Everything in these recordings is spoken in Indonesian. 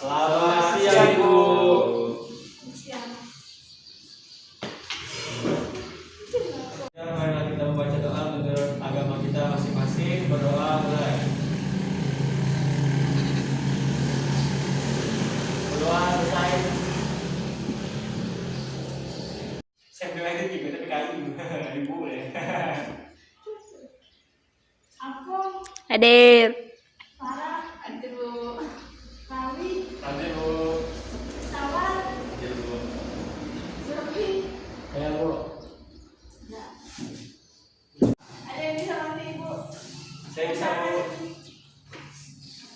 Selamat siang, Ibu. Marilah kita membaca doa menurut agama kita masing-masing. Berdoa mulai. Berdoa selesai. Saya bilang itu juga tapi kali Ibu ya. Aku Hadir. Farah, aduh, Rawi, Hadir, Bu. Sawal, Hadir, Bu. Zurfi. Ya, Bu. Nah, ada yang bisa bantu Ibu? Saya bisa, Bu.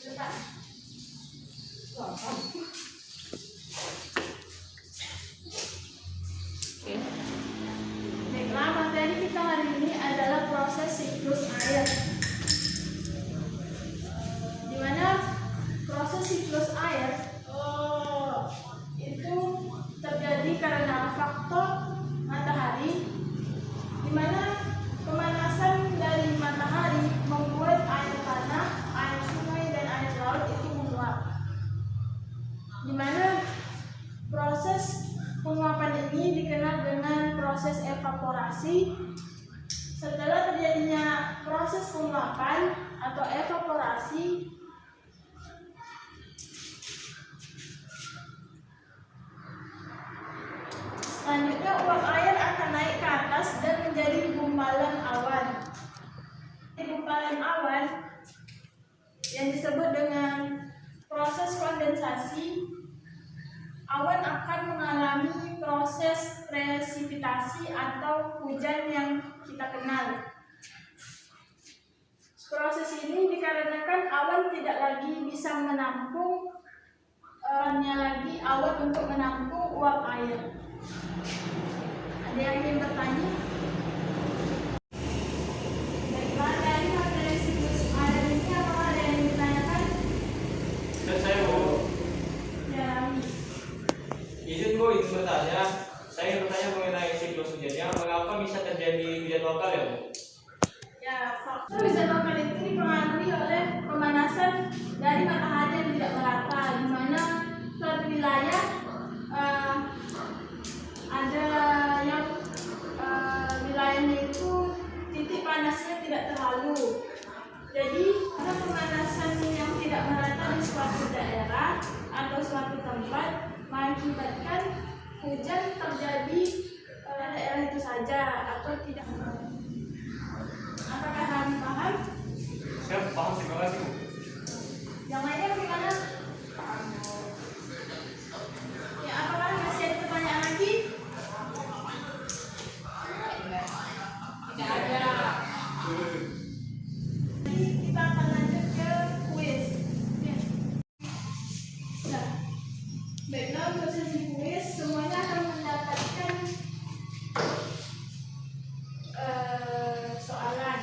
Cepat. Baiklah, materi kita hari ini adalah proses siklus air. Di mana proses siklus air itu terjadi karena faktor matahari, di mana pemanasan dari matahari membuat air tanah, air sungai, dan air laut itu menguap. Di mana proses penguapan ini dikenal dengan proses evaporasi. Setelah terjadinya proses penguapan atau evaporasi, selanjutnya uap air akan naik ke atas dan menjadi gumpalan awan. Gumpalan awan yang disebut dengan proses kondensasi, awan akan mengalami proses presipitasi atau hujan yang kita kenal. Proses ini dikarenakan awan tidak lagi bisa menampung, hanya lagi awan untuk menampung uap air. Ada yang ingin bertanya? Baiklah, dari materi siklus air ini apakah ada yang ditanyakan? Dan saya, Bu. Ya. Izin, Bu, izin bertanya. Saya ingin bertanya mengenai siklus hujannya. Mengapa bisa terjadi hujan lokal ya, Bu? Ya, faktor hujan lokal itu dipengaruhi oleh pemanasan dari matahari yang tidak merata, di mana suatu wilayah ada yang wilayahnya itu titik panasnya tidak terlalu. Jadi, ada pemanasan yang tidak merata di suatu daerah atau suatu tempat mengakibatkan hujan terjadi pada daerah itu saja atau tidak. Apakah kalian paham? Saya paham, terima kasih, Bu. Yang lainnya bagaimana? Ya, apakah masih ada pertanyaan lagi? Tidak ada. Jadi kita akan lanjut ke kuis. Ya. Nah, baiklah, untuk sesi kuis semuanya akan mendapatkan soalan.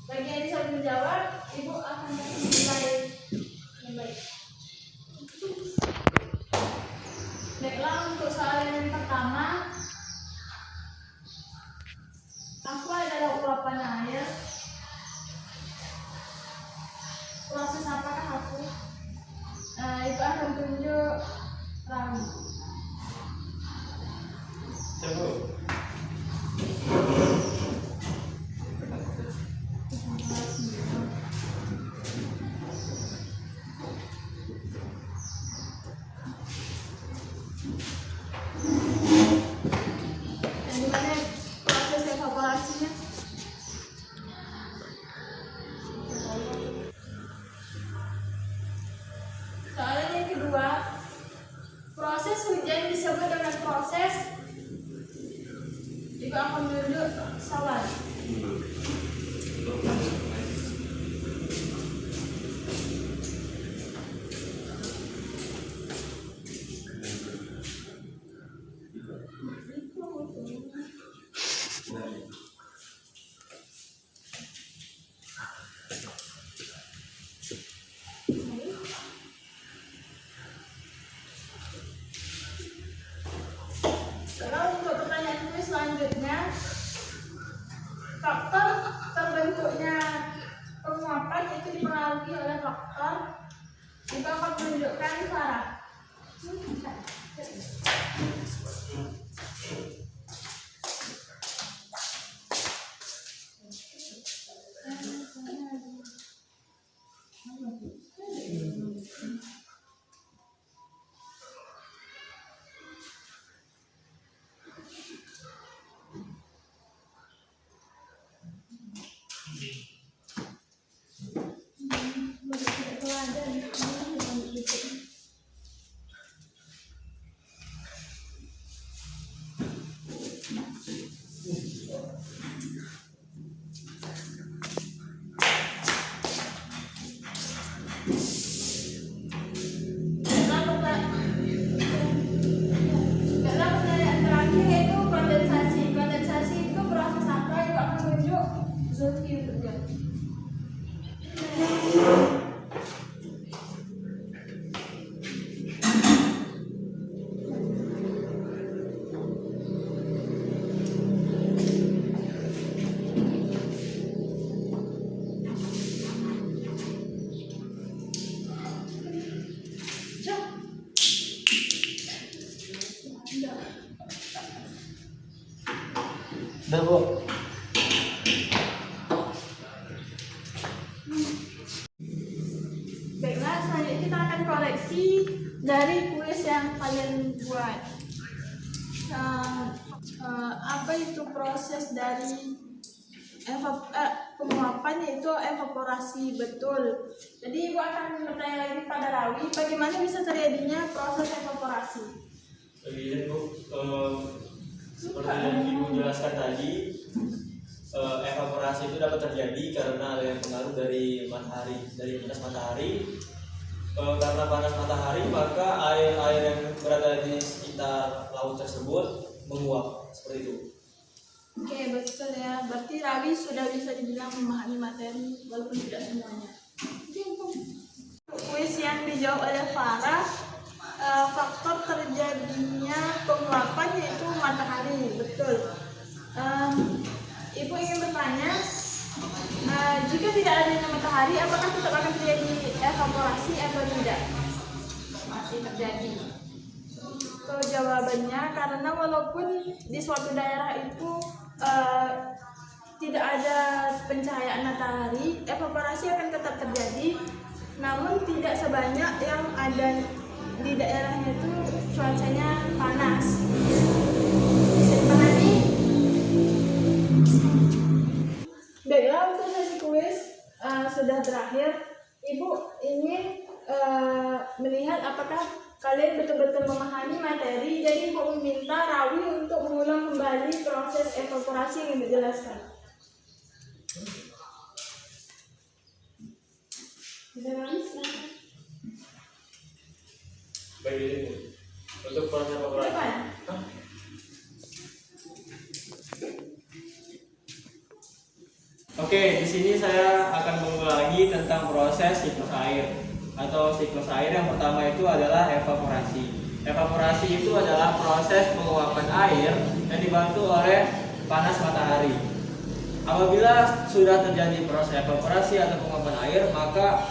Bagi yang bisa menjawab, Ibu akan kasih nilai yang baik. Baiklah, untuk soalan yang pertama, aku adalah uapan air. Proses apakah aku? Itu akan tunjuk Rawi. Saya, Bu. Dan gimana proses evaporasinya? Soalan yang kedua, proses hujan disebut dengan proses. Jika akan menunjuk Sawal. Kalau untuk pertanyaan kuis selanjutnya, Ibu akan menunjukkan Farah. Dalam pertanyaan terakhir yaitu kondensasi. Kondensasi itu proses apa yang akan menunjuk Zulfi untuk jawab? Udah, Bu. Baiklah, selanjutnya kita akan koreksi dari kuis yang kalian buat. Apa itu proses dari penguapan, yaitu evaporasi? Betul. Jadi Ibu akan bertanya lagi pada Rawi, bagaimana bisa terjadinya proses evaporasi? Jadi Bu, seperti yang Ibu jelaskan tadi, evaporasi itu dapat terjadi karena ada yang pengaruh dari matahari, dari panas matahari. Karena panas matahari, maka air-air yang berada di sekitar laut tersebut menguap, seperti itu. Oke, betul ya. Berarti Rawi sudah bisa dibilang memahami materi walaupun tidak semuanya. Kuis yang dijawab oleh Farah, faktor terjadinya penguapan yaitu matahari. Betul. Ibu ingin bertanya, jika tidak adanya matahari, apakah tetap akan terjadi evaporasi atau tidak? Masih terjadi. So, jawabannya karena walaupun di suatu daerah itu tidak ada pencahayaan matahari, evaporasi akan tetap terjadi, namun tidak sebanyak yang ada di daerahnya itu cuacanya panas. Bisa dipahami? Baiklah, untuk sesi kuis sudah berakhir. Ibu ingin melihat apakah kalian betul-betul memahami materi. Jadi Ibu meminta Rawi untuk mengulang kembali proses evaporasi yang Ibu jelaskan. Bisa Rawi? Silakan. Baik, jadi Bu, untuk proses evaporasi. Depan. Oke, di sini saya akan mengulangi tentang proses siklus air atau siklus air. Yang pertama itu adalah evaporasi. Evaporasi itu adalah proses penguapan air yang dibantu oleh panas matahari. Apabila sudah terjadi proses evaporasi atau penguapan air, maka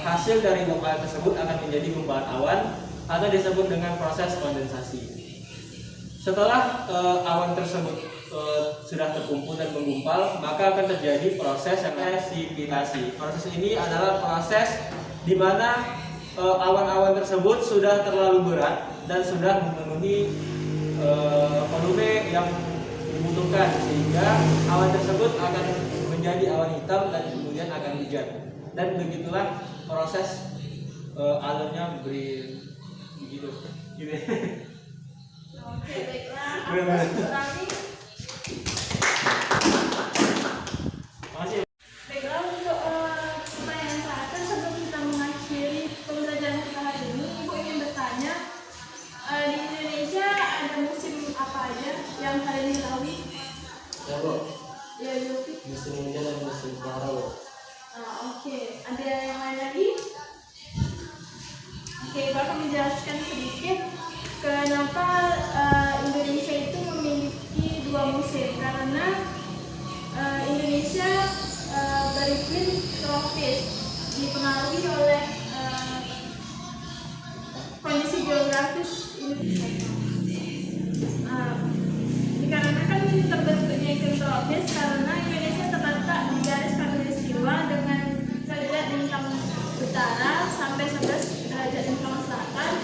hasil dari uap air tersebut akan menjadi gumpalan awan atau disebut dengan proses kondensasi. Setelah awan tersebut sudah terkumpul dan menggumpal, maka akan terjadi proses yang presipitasi. Proses ini adalah proses di mana awan-awan tersebut sudah terlalu berat dan sudah memenuhi volume yang dibutuhkan, sehingga awan tersebut akan menjadi awan hitam dan kemudian akan hujan. Dan begitulah proses alurnya begitu. Oke, baiklah. Rawi. Makasih. Baiklah, untuk pertanyaan terakhir sebelum kita mengakhiri pembelajaran kita hari ini, Ibu ingin bertanya, di Indonesia ada musim apa aja yang kalian ketahui? Ya, Bu. Ya, Zulfi. Musim hujan dan musim kemarau. Oke, ada yang lain lagi? Oke, Ibu akan menjelaskan sedikit kenapa Indonesia itu memiliki dua musim. Karena Indonesia beriklim tropis, dipengaruhi oleh sampai 11 derajat lintang selatan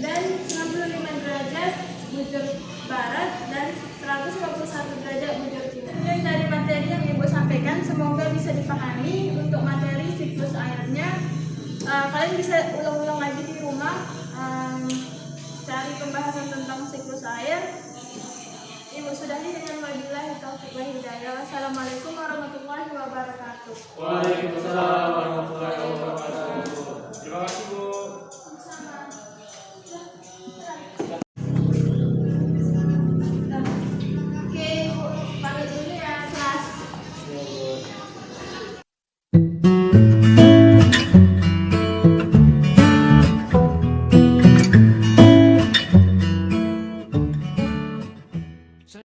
dan 95 derajat bujur barat dan 151 derajat bujur timur. Dan dari materi yang Ibu sampaikan semoga bisa dipahami. Untuk materi siklus airnya kalian bisa ulang-ulang lagi di rumah, cari pembahasan tentang siklus air. Ibu sudahi dengan wabillahi taufiq wal hidayah. Wassalamualaikum warahmatullahi wabarakatuh. Waalaikumsalam warahmatullahi wabarakatuh.